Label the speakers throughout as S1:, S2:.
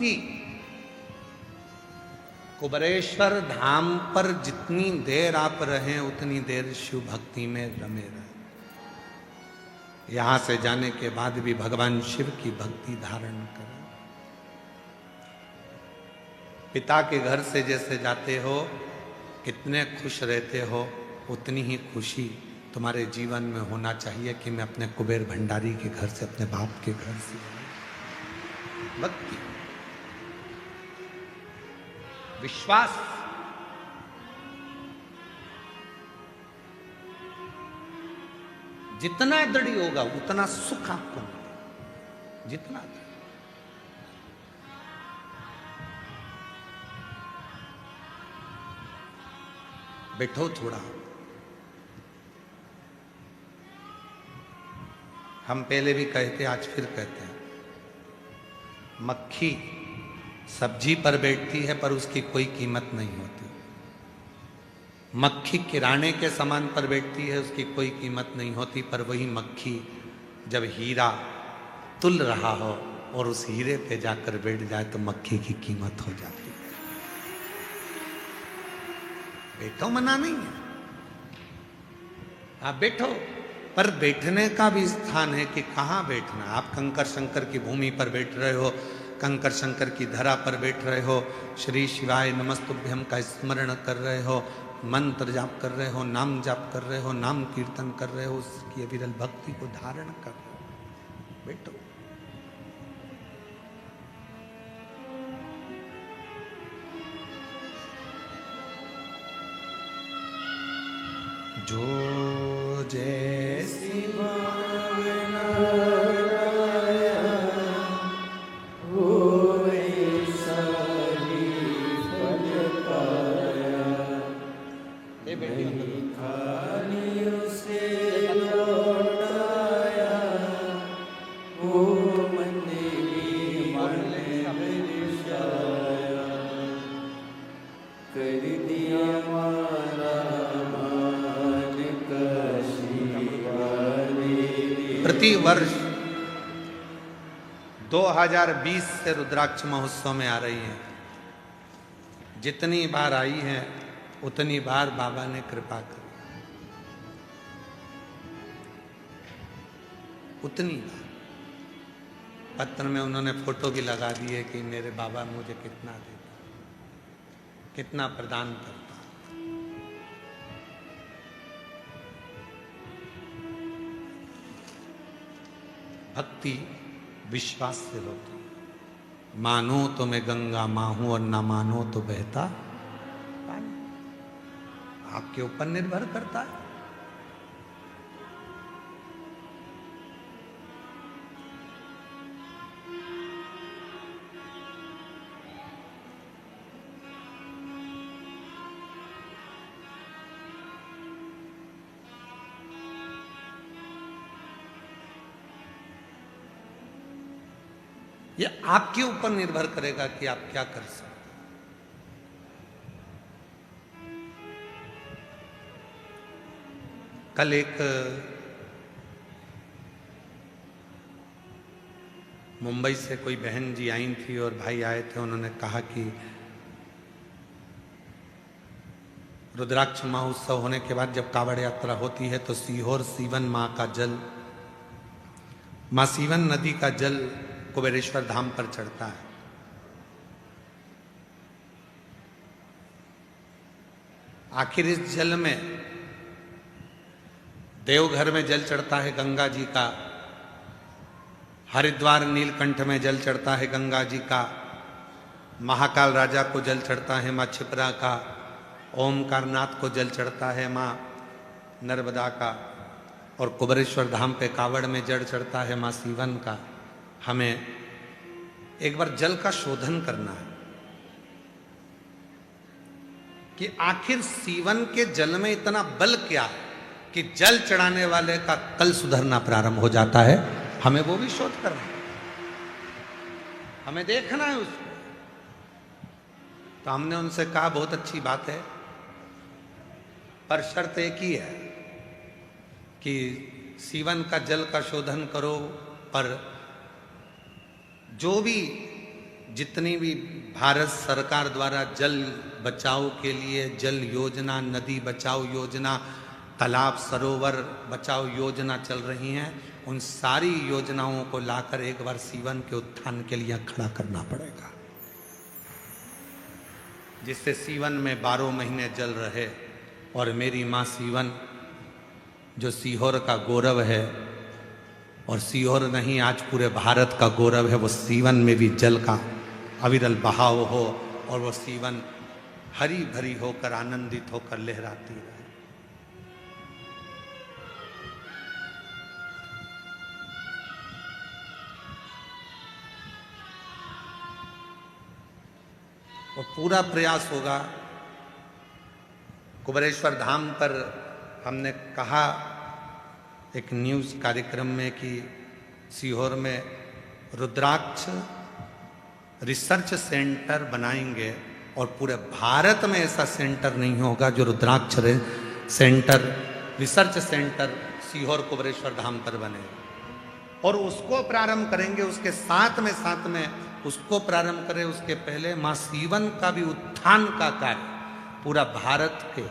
S1: भक्ति कुबेरेश्वर धाम पर जितनी देर आप रहें उतनी देर शिव भक्ति में रमे रहे। यहां से जाने के बाद भी भगवान शिव की भक्ति धारण करें। पिता के घर से जैसे जाते हो कितने खुश रहते हो, उतनी ही खुशी तुम्हारे जीवन में होना चाहिए कि मैं अपने कुबेर भंडारी के घर से, अपने बाप के घर से। भक्ति, विश्वास, जितना दृढ़ होगा उतना सुख आपको मिलेगा। जितना बैठो थोड़ा। हम पहले भी कहते, आज फिर कहते हैं, मक्खी सब्जी पर बैठती है पर उसकी कोई कीमत नहीं होती। मक्खी किराने के सामान पर बैठती है, उसकी कोई कीमत नहीं होती। पर वही मक्खी जब हीरा तुल रहा हो और उस हीरे पे जाकर बैठ जाए तो मक्खी की कीमत हो जाती है। बैठो, मना नहीं है, आप बैठो, पर बैठने का भी स्थान है कि कहाँ बैठना। आप कंकर शंकर की भूमि पर बैठ रहे हो, कंकर शंकर की धरा पर बैठ रहे हो, श्री शिवाय नमस्तुभ्यम का स्मरण कर रहे हो, मंत्र जाप कर रहे हो, नाम जाप कर रहे हो, नाम कीर्तन कर रहे हो, उसकी विरल भक्ति को धारण कर रहे हो, बैठो। जो जैसी भावना प्रति वर्ष 2020 से रुद्राक्ष महोत्सव में आ रही है। जितनी बार आई है उतनी बार बाबा ने कृपा करी, उतनी बार। पत्र में उन्होंने फोटो भी लगा दी है कि मेरे बाबा मुझे कितना देता, कितना प्रदान करता। भक्ति विश्वास से होती। मानो तो मैं गंगा मां हूं और ना मानो तो बहता पानी। आपके ऊपर निर्भर करता है। ये आपके ऊपर निर्भर करेगा कि आप क्या कर सकते। कल एक मुंबई से कोई बहन जी आई थी और भाई आए थे। उन्होंने कहा कि रुद्राक्ष महोत्सव होने के बाद जब कावड़ यात्रा होती है तो सीहोर सीवन माँ का जल, माँ सीवन नदी का जल कुबेरेश्वर धाम पर चढ़ता है। आखिर इस जल में देवघर में जल चढ़ता है गंगा जी का, हरिद्वार नीलकंठ में जल चढ़ता है गंगा जी का, महाकाल राजा को जल चढ़ता है माँ क्षिप्रा का, ओमकारनाथ को जल चढ़ता है माँ नर्मदा का, और कुबेरेश्वर धाम पे कावड़ में जल चढ़ता है माँ सीवन का। हमें एक बार जल का शोधन करना है कि आखिर सीवन के जल में इतना बल क्या है कि जल चढ़ाने वाले का कल सुधरना प्रारंभ हो जाता है। हमें वो भी शोध करना है, हमें देखना है उसको। तो हमने उनसे कहा बहुत अच्छी बात है, पर शर्त एक ही है कि सीवन का जल का शोधन करो, पर जो भी जितनी भी भारत सरकार द्वारा जल बचाओ के लिए जल योजना, नदी बचाओ योजना, तालाब सरोवर बचाओ योजना चल रही हैं, उन सारी योजनाओं को लाकर एक बार सीवन के उत्थान के लिए खड़ा करना पड़ेगा, जिससे सीवन में 12 महीने जल रहे। और मेरी माँ सीवन जो सीहोर का गौरव है, और सीहोर नहीं आज पूरे भारत का गौरव है, वो सीवन में भी जल का अविरल बहाव हो और वो सीवन हरी भरी होकर आनंदित होकर लहराती रहे। और पूरा प्रयास होगा। कुबेरेश्वर धाम पर हमने कहा एक न्यूज़ कार्यक्रम में कि सीहोर में रुद्राक्ष रिसर्च सेंटर बनाएंगे, और पूरे भारत में ऐसा सेंटर नहीं होगा जो Rudraksha centre research centre Sehore Kubereshwar Dham पर बने। और उसको प्रारंभ करेंगे, उसके साथ में उसको प्रारंभ करें, उसके पहले माँ सीवन का भी उत्थान का कार्य पूरा भारत के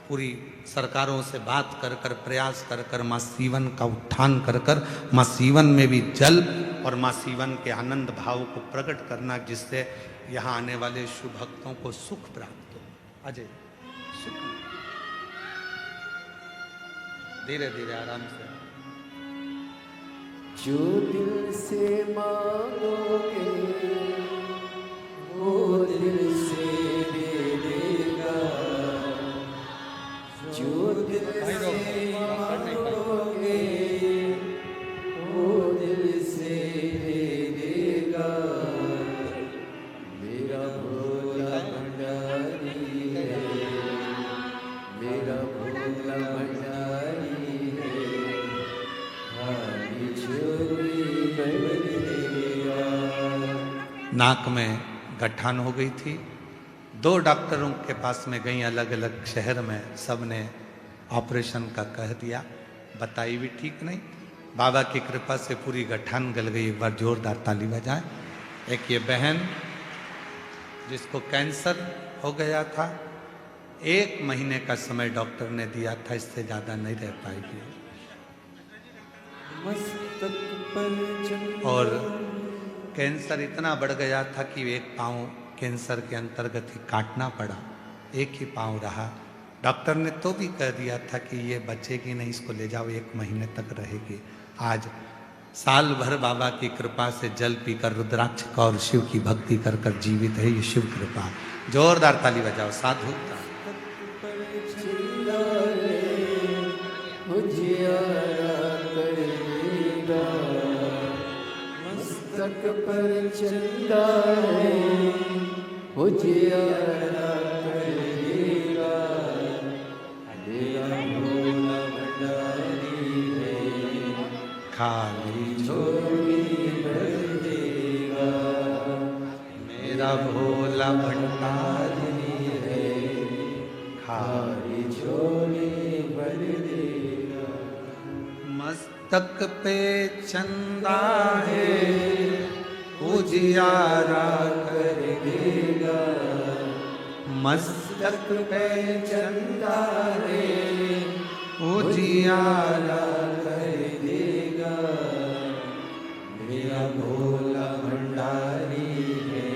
S1: पूरी सरकारों से बात कर कर प्रयास कर कर माँ सीवन का उत्थान कर कर माँ सीवन में भी जल और माँ सीवन के आनंद भाव को प्रकट करना, जिससे यहाँ आने वाले शुभ भक्तों को सुख प्राप्त हो। अजय सुख, धीरे धीरे आराम से।
S2: जो दिल से मांगोगे वो दिल से दे देगा, जो दिल से मांगोगे वो दिल से दे देगा। मेरा भोला भंडारी है, मेरा भोला भंडारी है, हारी झोली भर देगा।
S1: नाक में गठान हो गई थी, 2 डॉक्टरों के पास में गई अलग अलग शहर में, सब ने ऑपरेशन का कह दिया, बताई भी ठीक नहीं। बाबा की कृपा से पूरी गठान गल गई। एक बार जोरदार ताली बजाएं। एक ये बहन जिसको कैंसर हो गया था, 1 महीने का समय डॉक्टर ने दिया था, इससे ज़्यादा नहीं रह पाएगी।
S2: मस्तक पर
S1: और कैंसर इतना बढ़ गया था कि एक पाँव कैंसर के अंतर्गत ही काटना पड़ा, एक ही पाँव रहा। डॉक्टर ने तो भी कह दिया था कि ये बचेगी नहीं, इसको ले जाओ, 1 महीने तक रहेगी। आज साल भर बाबा की कृपा से जल पीकर रुद्राक्ष का और शिव की भक्ति कर कर जीवित है। ये शिव कृपा। जोरदार ताली बजाओ। साधु
S2: मस्तक पर चंदा है उजियारा कर देगा। मेरा भोला भंडारी है,
S1: खाली
S2: झोली भर देगा।
S1: मेरा भोला भंडारी
S2: है, खाली झोली भर देगा।
S1: मस्तक पे चंदा है उजियारा
S2: कर देगा।
S1: मस्तक पे
S2: चंदा है
S1: उजियारा
S2: कर देगा। मेरा भोला भंडारी है,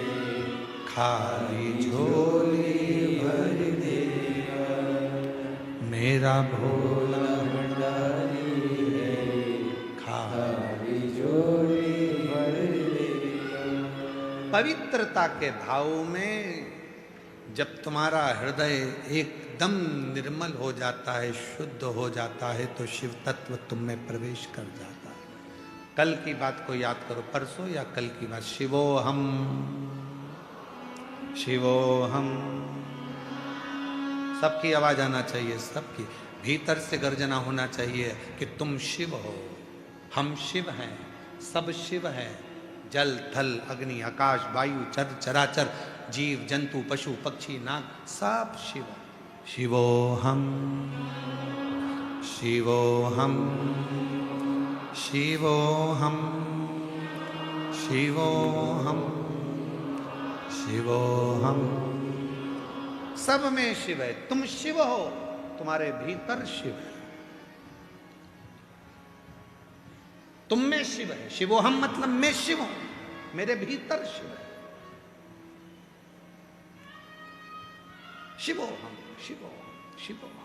S1: खाली झोली
S2: भर देगा।
S1: मेरा भोला
S2: भंडारी है,
S1: खाली
S2: खाली झोली भर देगा।
S1: पवित्रता के भाव में जब तुम्हारा हृदय एकदम निर्मल हो जाता है, शुद्ध हो जाता है, तो शिव तत्व तुम में प्रवेश कर जाता है। कल की बात को याद करो, परसों या कल की बात। शिवोहम शिवोहम, सबकी आवाज आना चाहिए, सबकी भीतर से गर्जना होना चाहिए कि तुम शिव हो, हम शिव हैं, सब शिव हैं। जल थल अग्नि आकाश वायु चर चराचर जीव जंतु पशु पक्षी नाग सब शिव। शिवोहम शिवोहम शिवोहम शिवोहम शिवोहम। सब में शिव है, तुम शिव हो, तुम्हारे भीतर शिव है, तुम में शिव है। शिवोहम मतलब मैं शिव हूं, मेरे भीतर शिव है। शिवोहम शिवोहम शिवोहम।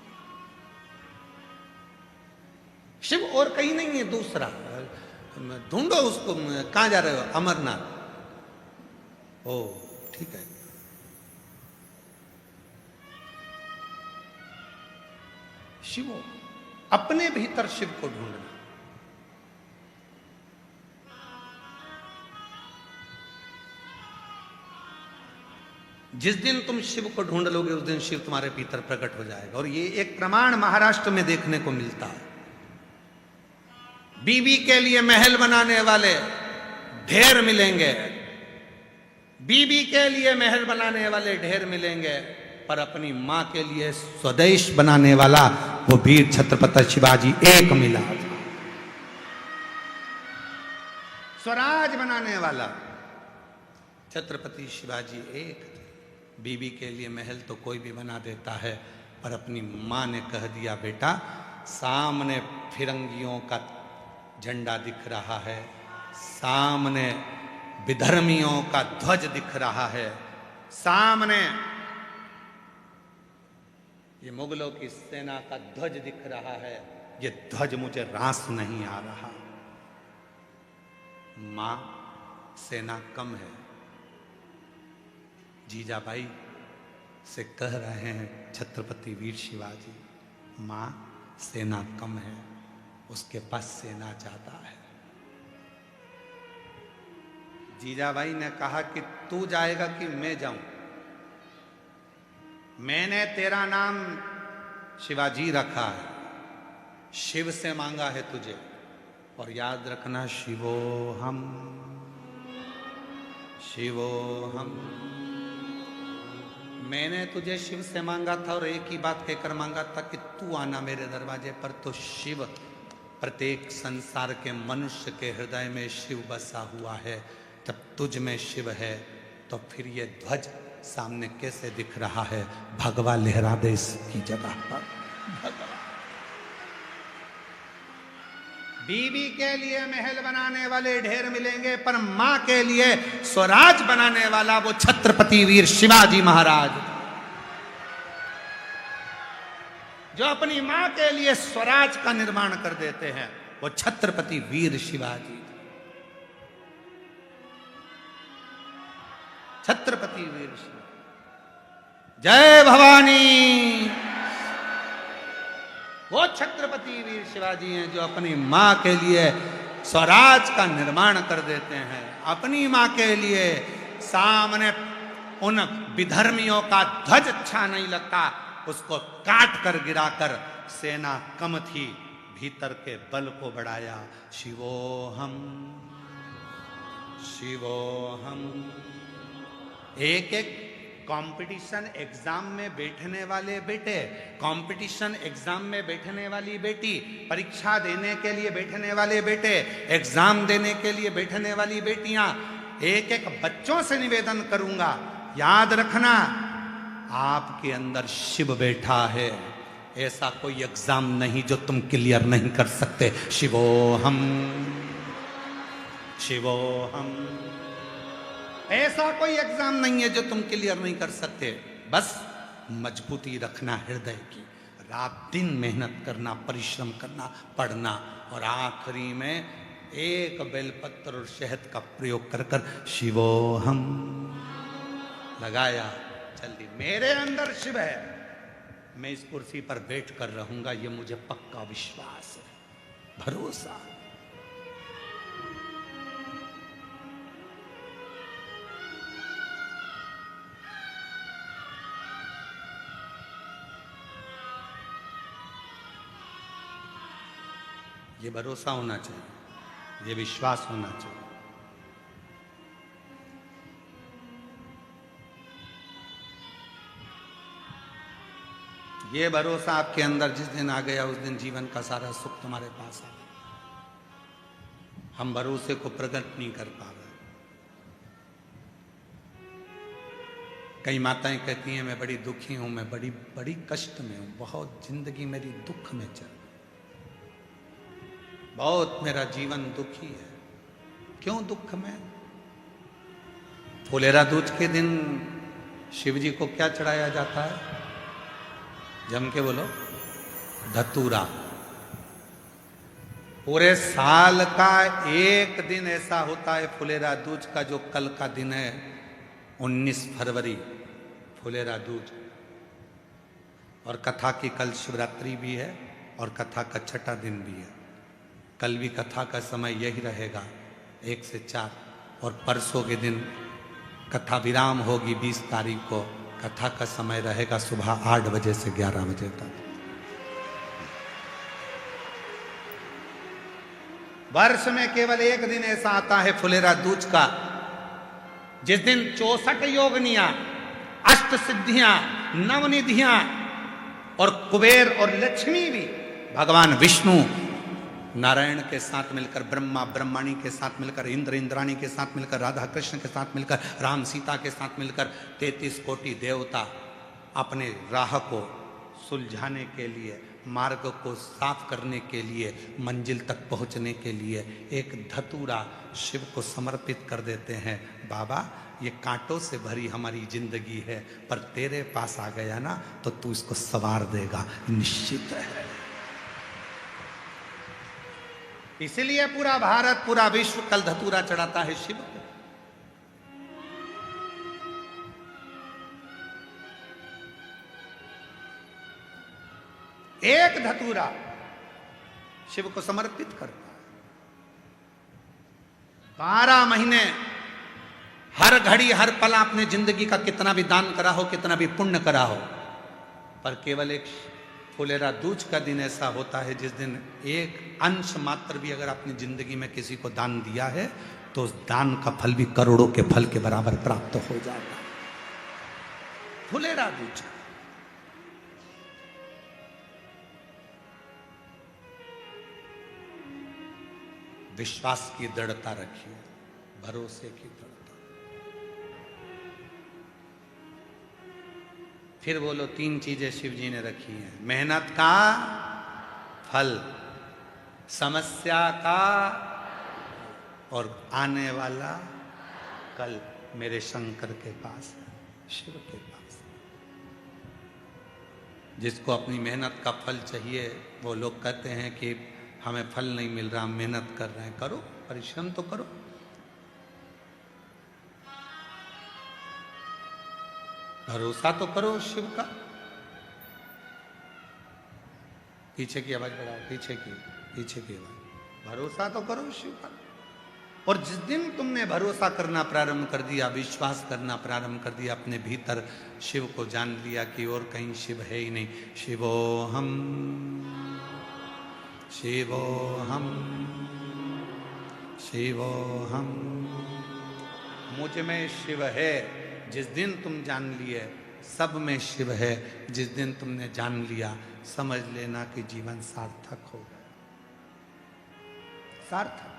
S1: शिव और कहीं नहीं है दूसरा। ढूंढो उसको, कहां जा रहे हो? अमरनाथ। ओ ठीक है। शिवो, अपने भीतर शिव को ढूंढना। जिस दिन तुम शिव को ढूंढ लोगे उस दिन शिव तुम्हारे भीतर प्रकट हो जाएगा। और ये एक प्रमाण महाराष्ट्र में देखने को मिलता है। बीबी के लिए महल बनाने वाले ढेर मिलेंगे, बीबी के लिए महल बनाने वाले ढेर मिलेंगे, पर अपनी मां के लिए स्वदेश बनाने वाला वो वीर छत्रपति शिवाजी एक मिला था। स्वराज बनाने वाला छत्रपति शिवाजी एक थे। बीबी के लिए महल तो कोई भी बना देता है, पर अपनी मां ने कह दिया, बेटा सामने फिरंगियों का झंडा दिख रहा है, सामने विधर्मियों का ध्वज दिख रहा है, सामने ये मुगलों की सेना का ध्वज दिख रहा है, ये ध्वज मुझे रास नहीं आ रहा। मां, सेना कम है। जीजाबाई से कह रहे हैं छत्रपति वीर शिवाजी, मां सेना कम है, उसके पास सेना ज्यादा है। जीजाबाई ने कहा कि तू जाएगा कि मैं जाऊं? मैंने तेरा नाम शिवाजी रखा है, शिव से मांगा है तुझे, और याद रखना शिवोहम शिवोहम। मैंने तुझे शिव से मांगा था और एक ही बात कहकर मांगा था कि तू आना मेरे दरवाजे पर। तो शिव, प्रत्येक संसार के मनुष्य के हृदय में शिव बसा हुआ है। जब तुझ में शिव है तो फिर ये ध्वज सामने कैसे दिख रहा है? भगवा लहरा दे इसकी जगह पर। भगवा। बीबी के लिए महल बनाने वाले ढेर मिलेंगे, पर मां के लिए स्वराज बनाने वाला वो छत्रपति वीर शिवाजी महाराज, जो अपनी मां के लिए स्वराज का निर्माण कर देते हैं, वो छत्रपति वीर शिवाजी, छत्रपति वीर शिवाजी। जय भवानी। वो छत्रपति वीर शिवाजी हैं जो अपनी मां के लिए स्वराज का निर्माण कर देते हैं। अपनी मां के लिए सामने उन विधर्मियों का ध्वज अच्छा नहीं लगता, उसको काट कर गिराकर, सेना कम थी, भीतर के बल को बढ़ाया। शिवोहम शिवोहम। एक एक कंपटीशन एग्जाम में बैठने वाले बेटे, कंपटीशन एग्जाम में बैठने वाली बेटी, परीक्षा देने के लिए बैठने वाले बेटे, एग्जाम देने के लिए बैठने वाली बेटियां, एक एक बच्चों से निवेदन करूंगा, याद रखना आपके अंदर शिव बैठा है। ऐसा कोई एग्जाम नहीं जो तुम क्लियर नहीं कर सकते। शिवोहम शिवोहम। ऐसा कोई एग्जाम नहीं है जो तुम क्लियर नहीं कर सकते। बस मजबूती रखना हृदय की, रात दिन मेहनत करना, परिश्रम करना, पढ़ना, और आखिरी में एक बेलपत्र और शहद का प्रयोग कर कर शिवोहम लगाया। जल्दी, मेरे अंदर शिव है, मैं इस कुर्सी पर बैठ कर रहूंगा, ये मुझे पक्का विश्वास है, भरोसा। ये भरोसा होना चाहिए, ये विश्वास होना चाहिए। ये भरोसा आपके अंदर जिस दिन आ गया, उस दिन जीवन का सारा सुख तुम्हारे पास आ गया। हम भरोसे को प्रकट नहीं कर पा रहे। कई माताएं कहती हैं मैं बड़ी दुखी हूं, मैं बड़ी बड़ी कष्ट में हूं, बहुत जिंदगी मेरी दुख में चल, बहुत मेरा जीवन दुखी है। क्यों दुख में? फुलेरा दूज के दिन शिव जी को क्या चढ़ाया जाता है? जम के बोलो, धतूरा। पूरे साल का एक दिन ऐसा होता है फुलेरा दूज का, जो कल का दिन है 19 फरवरी, फुलेरा दूज। और कथा की कल शिवरात्रि भी है और कथा का छठा दिन भी है। कल भी कथा का समय यही रहेगा 1 से 4, और परसों के दिन कथा विराम होगी 20 तारीख को। कथा का समय रहेगा सुबह 8 बजे से 11 बजे तक। वर्ष में केवल एक दिन ऐसा आता है फुलेरा दूज का, जिस दिन 64 योगनियां, अष्ट सिद्धियां, नवनिधियां और कुबेर और लक्ष्मी भी भगवान विष्णु नारायण के साथ मिलकर, ब्रह्मा ब्रह्माणी के साथ मिलकर, इंद्र इंद्राणी के साथ मिलकर, राधा कृष्ण के साथ मिलकर, राम सीता के साथ मिलकर 33 कोटि देवता अपने राह को सुलझाने के लिए, मार्ग को साफ करने के लिए, मंजिल तक पहुंचने के लिए एक धतूरा शिव को समर्पित कर देते हैं। बाबा, ये कांटों से भरी हमारी जिंदगी है, पर तेरे पास आ गया ना तो तू इसको संवार देगा, निश्चित है। इसीलिए पूरा भारत, पूरा विश्व कल धतूरा चढ़ाता है शिव को। एक धतूरा शिव को समर्पित करता है। 12 महीने हर घड़ी हर पल आपने जिंदगी का कितना भी दान करा हो, कितना भी पुण्य करा हो, पर केवल एक फुलेरा दूज का दिन ऐसा होता है जिस दिन एक अंश मात्र भी अगर आपने जिंदगी में किसी को दान दिया है तो उस दान का फल भी करोड़ों के फल के बराबर प्राप्त हो जाएगा। फुलेरा दूज विश्वास की दृढ़ता रखिए, भरोसे की दृढ़ता। फिर बोलो, 3 चीजें शिव जी ने रखी हैं। मेहनत का फल, समस्या का, और आने वाला कल मेरे शंकर के पास है, शिव के पास। जिसको अपनी मेहनत का फल चाहिए, वो लोग कहते हैं कि हमें फल नहीं मिल रहा, मेहनत कर रहे हैं। करो, परिश्रम तो करो। भरोसा तो करो शिव का। पीछे की आवाज बढ़ाओ, पीछे की आवाज। भरोसा तो करो शिव का। और जिस दिन तुमने भरोसा करना प्रारंभ कर दिया, विश्वास करना प्रारंभ कर दिया, अपने भीतर शिव को जान लिया कि और कहीं शिव है ही नहीं। शिवोहम शिवोहम शिवोहम, मुझ में शिव है। जिस दिन तुम जान लिए सब में शिव है, जिस दिन तुमने जान लिया समझ लेना कि जीवन सार्थक हो गया। सार्थक।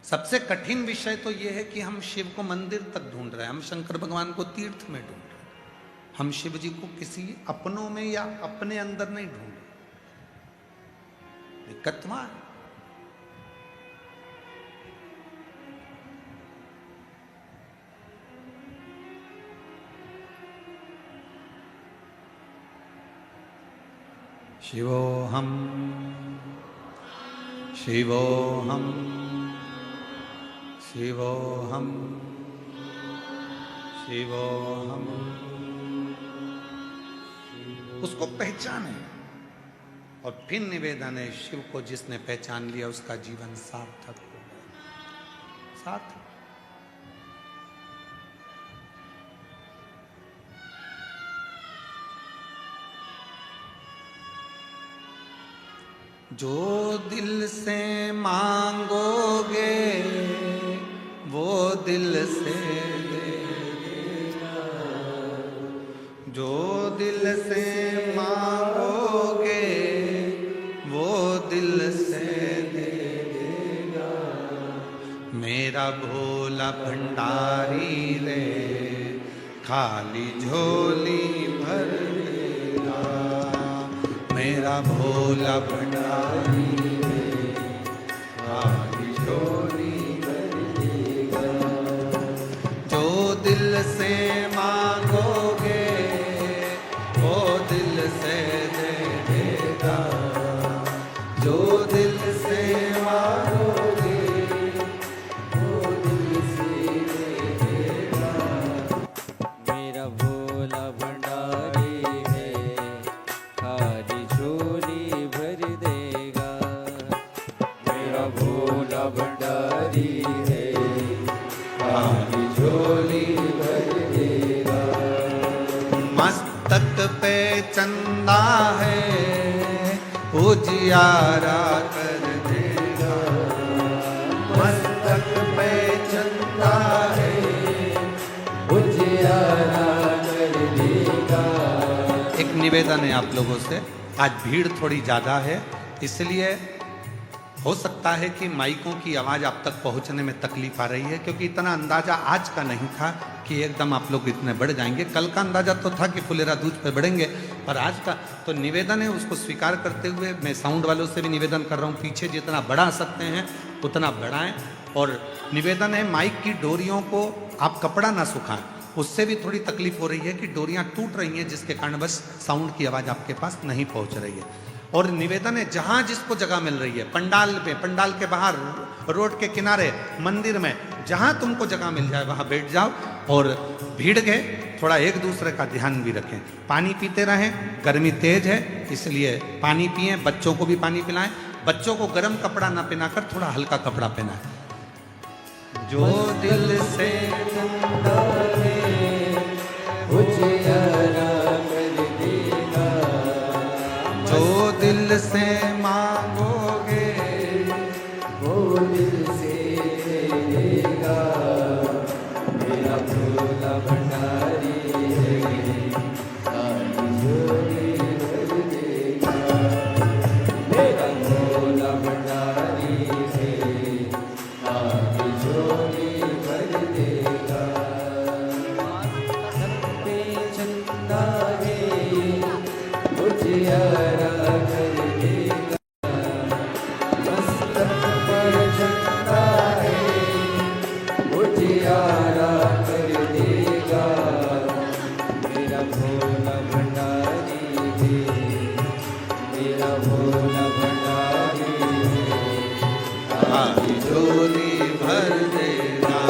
S1: सबसे कठिन विषय तो यह है कि हम शिव को मंदिर तक ढूंढ रहे हैं, हम शंकर भगवान को तीर्थ में ढूंढ रहे हैं, हम शिव जी को किसी अपनों में या अपने अंदर नहीं ढूंढ रहे। दिक्कत वहां है। शिवोहम शिवोहम शिवोहम शिवोहम। उसको पहचाने और फिर निवेदन है, शिव को जिसने पहचान लिया उसका जीवन सार्थक हो गया। सार्थक। जो दिल से मांगोगे वो दिल से देगा, जो दिल से मांगोगे वो दिल से देगा। मेरे मेरा भोला भंडारी रे खाली झोली भर देगा। मेरा भोला भंडारी रे खाली झोली भर देगा। जो दिल से मांगोगे वो दिल से दे देगा। जो दिल से मांगोगे वो दिल से दे देगा।
S2: मेरा भोला भंडारी है खाली झोली भर देगा। मेरा भोला भंडारी है खाली झोली भर देगा।
S1: मस्तक पे चंदा है उजियारा कर देगा। मस्तक पे चंदा है
S2: उजियारा कर देगा।
S1: एक निवेदन है आप लोगों से, आज भीड़ थोड़ी ज़्यादा है, इसलिए हो सकता है कि माइकों की आवाज़ आप तक पहुंचने में तकलीफ आ रही है, क्योंकि इतना अंदाज़ा आज का नहीं था कि एकदम आप लोग इतने बढ़ जाएंगे। कल का अंदाज़ा तो था कि फुलेरा दूज पे बढ़ेंगे, पर आज का तो निवेदन है, उसको स्वीकार करते हुए मैं साउंड वालों से भी निवेदन कर रहा हूँ, पीछे जितना बढ़ा सकते हैं उतना बढ़ाएं। और निवेदन है माइक की डोरियों को आप कपड़ा ना सुखाएं, उससे भी थोड़ी तकलीफ हो रही है कि डोरियां टूट रही हैं, जिसके कारण बस साउंड की आवाज़ आपके पास नहीं पहुंच रही है। और निवेदन है जहां जिसको जगह मिल रही है, पंडाल पे, पंडाल के बाहर, रोड के किनारे, मंदिर में, जहां तुमको जगह मिल जाए वहां बैठ जाओ और भीड़ के थोड़ा एक दूसरे का ध्यान भी रखें। पानी पीते रहें, गर्मी तेज है इसलिए पानी पिएं, बच्चों को भी पानी पिलाएं। बच्चों को गर्म कपड़ा ना पहनाकर थोड़ा हल्का कपड़ा पहनाएं। जो दिल से
S2: उजियारा कर देगा।
S1: जो दिल से मांगोगे
S2: वो दिल से दे देगा। मेरा भोला भंडारी है खाली झोली भर देगा। मेरा भोला भंडारी है खाली झोली भर देगा। मस्तक पे चंदा है उजियारा कर देगा। मस्तक पे चंदा है उजियारा कर देगा। मेरा भोला भंडारी है मेरा भोला भंडारी है
S1: खाली झोली भर देगा।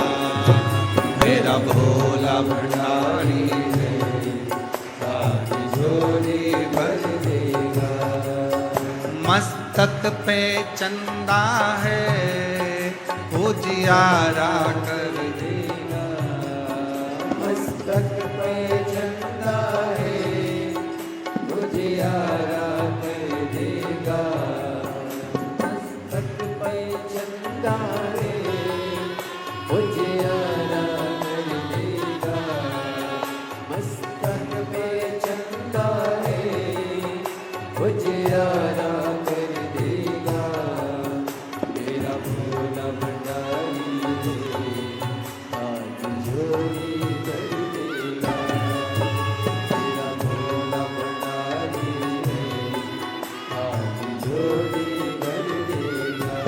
S1: मेरा भोला भंडारी है
S2: खाली झोली भर देगा।
S1: मस्तक पे चंदा है उजियारा कर
S2: देगा। मस्तक पे चंदा है उजियारा कर देगा। मस्तक पे चंदा है उजियारा कर देगा। मस्तक पे चंदा है उजियारा कर देगा। मेरा भोला भंडारी है खाली झोली भर देगा। मेरा भोला भंडारी है खाली झोली भर देगा।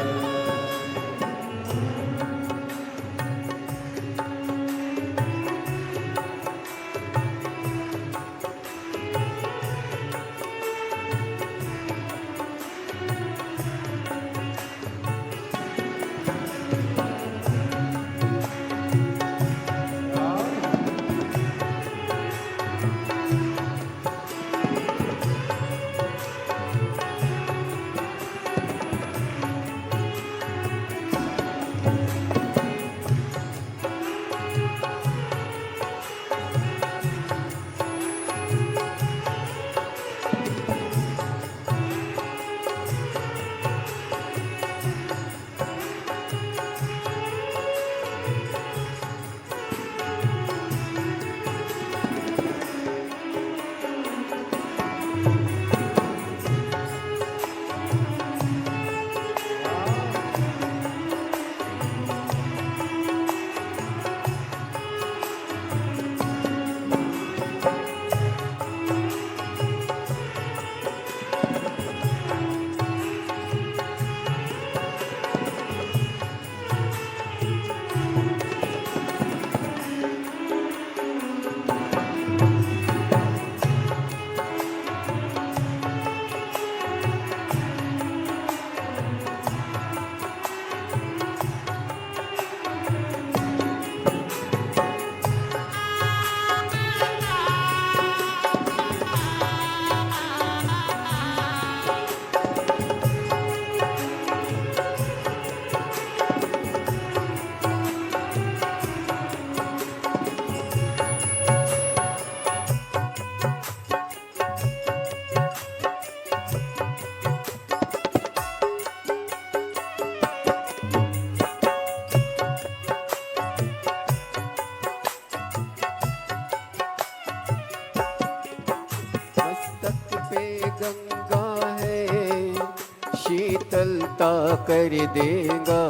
S2: शीतलता कर देगा।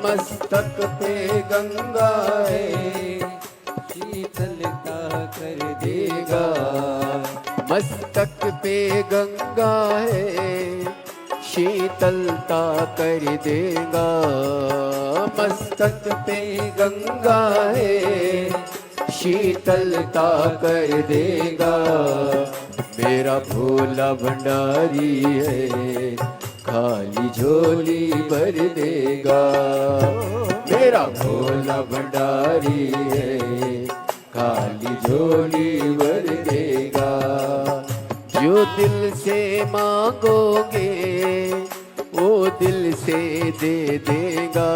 S2: मस्तक पे गंगा है, शीतलता कर देगा। मस्तक पे गंगा है, शीतलता कर देगा। मस्तक पे गंगा है, शीतलता कर देगा। मेरा भोला भंडारी है, खाली झोली भर देगा। मेरा भोला भंडारी है, खाली झोली भर देगा। जो दिल से मांगोगे वो दिल से दे देगा।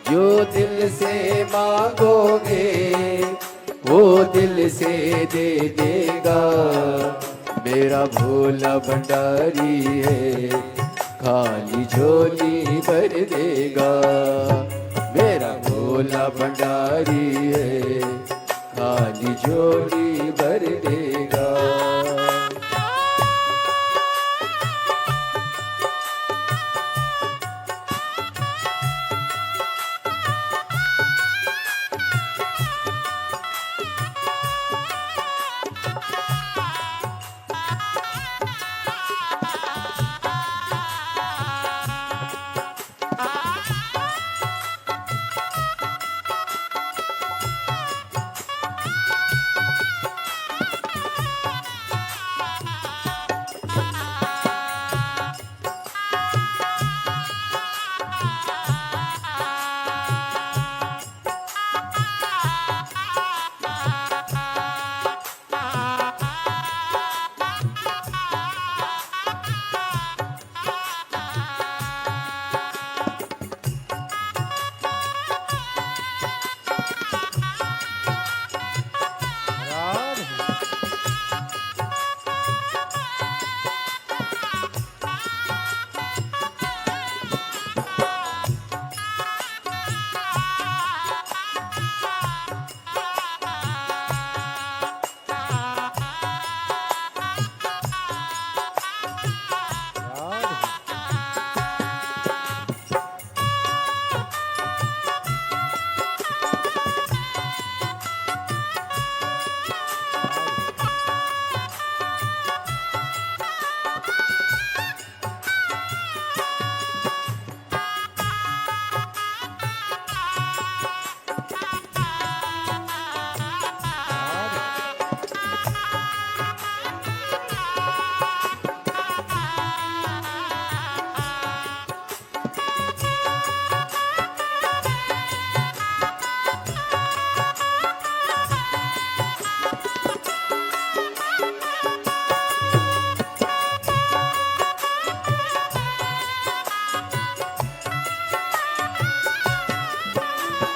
S2: जो दिल से मांगोगे वो दिल से दे देगा। मेरा भोला भंडारी है, खाली झोली भर देगा। मेरा भोला भंडारी है, खाली झोली भर देगा।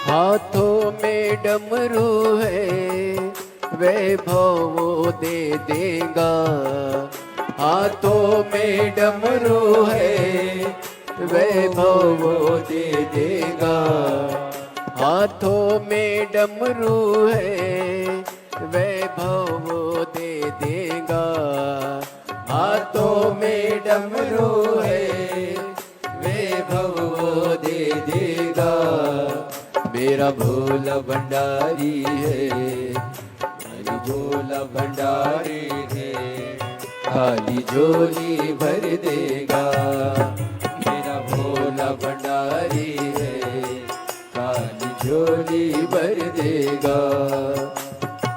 S2: हाथों में डमरू है, वैभव वो दे देगा। हाथों में डमरू है, वैभव वो दे देगा। हाथों में डमरू है, वैभव वो दे देगा। हाथों में डमरू है, वैभव वो दे देगा। मेरा भोला भंडारी है, खाली भोला भंडारी है, खाली झोली भर देगा। मेरा भोला भंडारी है, खाली झोली भर देगा।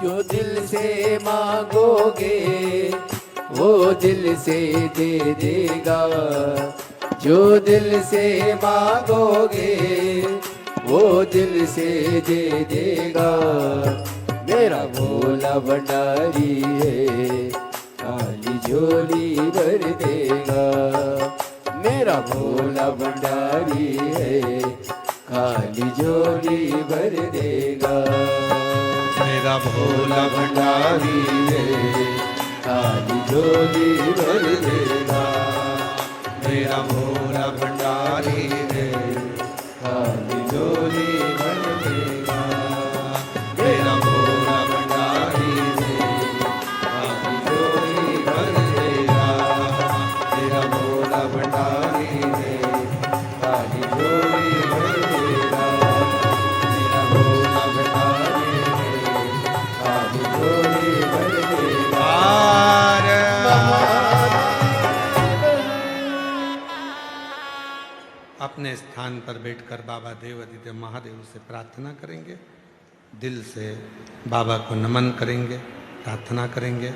S2: जो दिल से मांगोगे वो दिल से दे देगा। जो दिल से मांगोगे वो दिल से दे देगा। मेरा भोला भंडारी है, खाली झोली भर देगा। मेरा भोला भंडारी है, खाली झोली भर देगा।
S1: मेरा भोला भंडारी है,
S2: खाली झोली भर देगा।
S1: मेरा भोला भंडारी है,
S2: खाली झोली भर देगा।
S1: मेरा भोला भंडारी है,
S2: खाली झोली भर देगा।
S1: मेरा भोला भंडारी अपने स्थान पर बैठकर बाबा देव आदिदेव महादेव से प्रार्थना करेंगे, दिल से बाबा को नमन करेंगे, प्रार्थना करेंगे।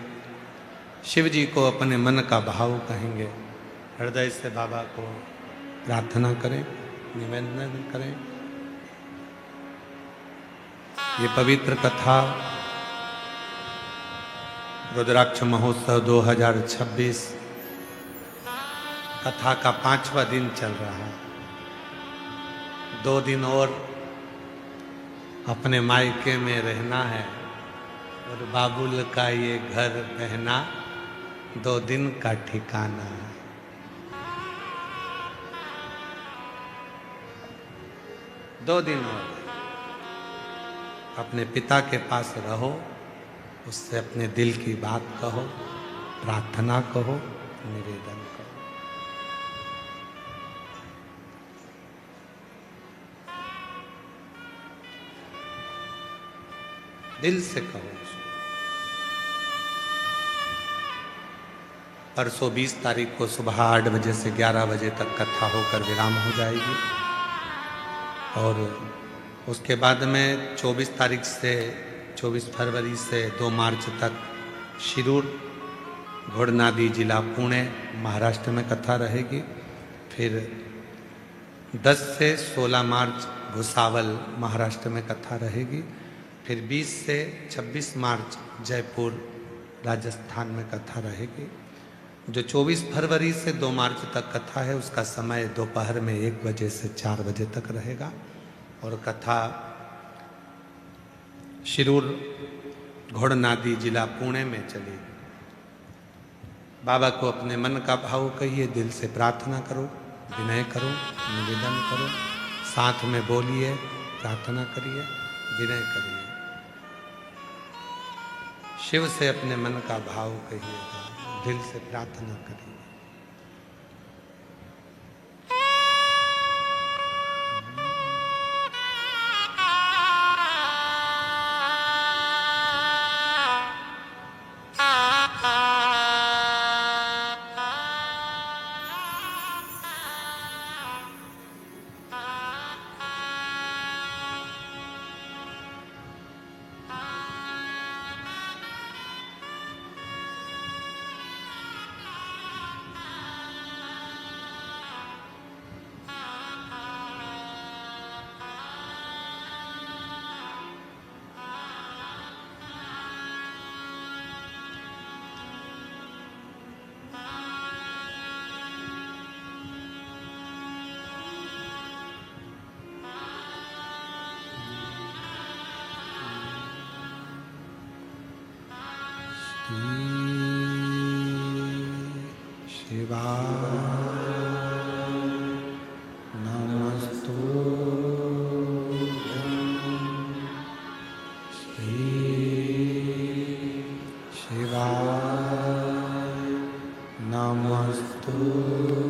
S1: शिव जी को अपने मन का भाव कहेंगे, हृदय से बाबा को प्रार्थना करें, निवेदन करें। ये पवित्र कथा रुद्राक्ष महोत्सव 2026 कथा का 5वां दिन चल रहा है। 2 दिन और अपने मायके में रहना है और बाबुल का ये घर बहना 2 दिन का ठिकाना है। दो दिन और अपने पिता के पास रहो, उससे अपने दिल की बात कहो, प्रार्थना कहो, निवेदन करो। दिल से कहो। परसों 20 तारीख को सुबह 8 बजे से 11 बजे तक कथा होकर विराम हो जाएगी और उसके बाद में 24 तारीख से 24 फरवरी से 2 मार्च तक शिरूर घोड़नादी जिला पुणे महाराष्ट्र में कथा रहेगी। फिर 10 से 16 मार्च भुसावल महाराष्ट्र में कथा रहेगी। फिर 20 से 26 मार्च जयपुर राजस्थान में कथा रहेगी। जो 24 फरवरी से 2 मार्च तक कथा है उसका समय दोपहर में 1 बजे से 4 बजे तक रहेगा और कथा शिरूर घोड़नादी जिला पुणे में चलेगी। बाबा को अपने मन का भाव कहिए, दिल से प्रार्थना करो, विनय करो, निवेदन करो, साथ में बोलिए, प्रार्थना करिए, विनय करिए। शिव से अपने मन का भाव कहिएगा, दिल से प्रार्थना करिए। शिवाय नमस्तु।